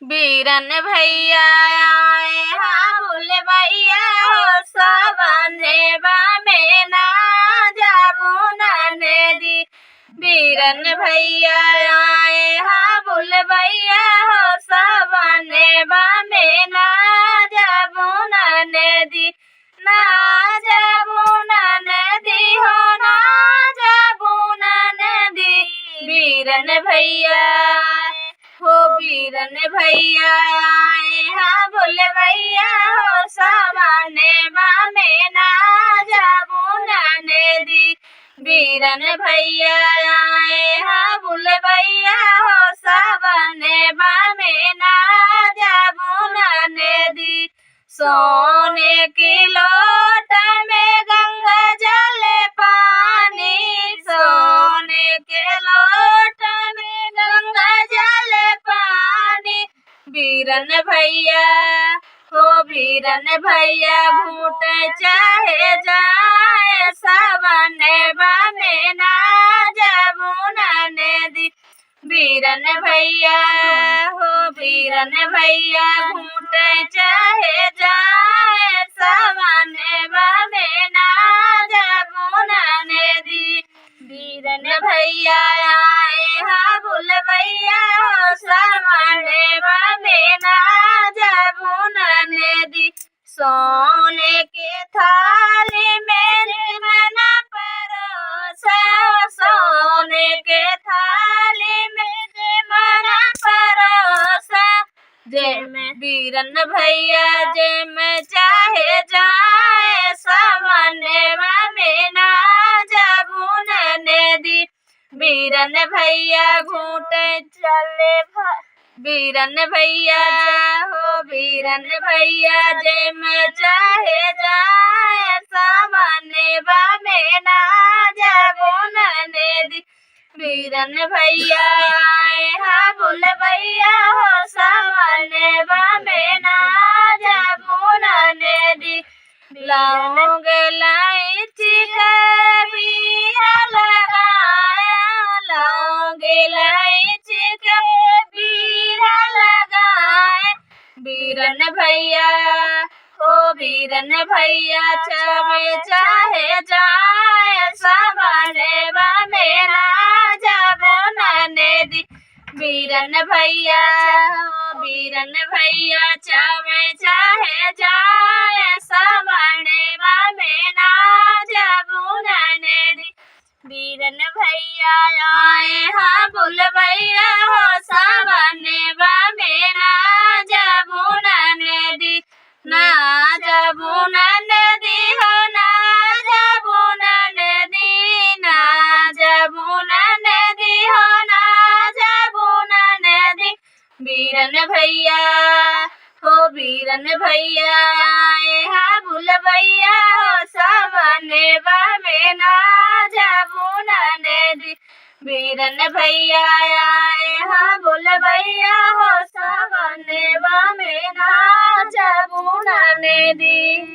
बीरन भैया आए हाँ बोले भैया हो सवने में ना जाबू नने दी। बीरन भैया आए हाँ बोले भैया हो सवने में ना जाबू नने दी। ना जाबू नने दी हो ना जाबू नने दी। बीरन भैया हो बीरन भैया आए हाँ बोले भैया हो सवने में ना जाबू नने दी। बीरन भैया आए हाँ बोले भैया हो सवने में ना जाबू नने दी। सोने की लोट में गंगा जल पानी, सोने के लोट में गंगा जल पानी। बीरन भैया हो बीरन भैया घूट चाहे जाए सवने में ना जाबू नने दी। बीरन भैया हो बीरन भैया घूट चाहे जाए सवने में ना जाबू नने दी। बीरन भैया आए हाँ बोल भैया हो सवने में ना जाबू नने दी। सोने के थाली में मना परोसा, सोने के थाली में मना परोसा। जय में बीरन भैया जय में चाहे जाए सवने में ना जाबू नने दी। बीरन भैया घूट चले बीरन भैया हो बीरन भैया जय में चाहे जाए सवने में ना जाबू नने दी। बीरन भैया आए हाँ बोल भैया हो सवने में ना जाबू नने दी। लौंग इलायची का बीड़ा लगाया, लौंग इलायची का बीड़ा लगाए। बीरन भैया हो बीरन भैया चाहे जाए सवने में ना जाबू नने दी। बीरन भैया हो बीरन भैया चाहे जाए सवने में ना जाबू नने दी। बीरन भैया आए हाँ बोल भैया हो सवने में ना जाबू नने दी। ना जाबू नने दी हो ना जाबू नने दी। ना जाबू नने दी हो ना जाबू नने दी। बीरन भैया हो बीरन भैया आए हाँ बोल भैया हो सवने में ना जाबू नने दी। बीरन भैया आए हाँ बोल भैया हो सवने में ना जाबू नने दी।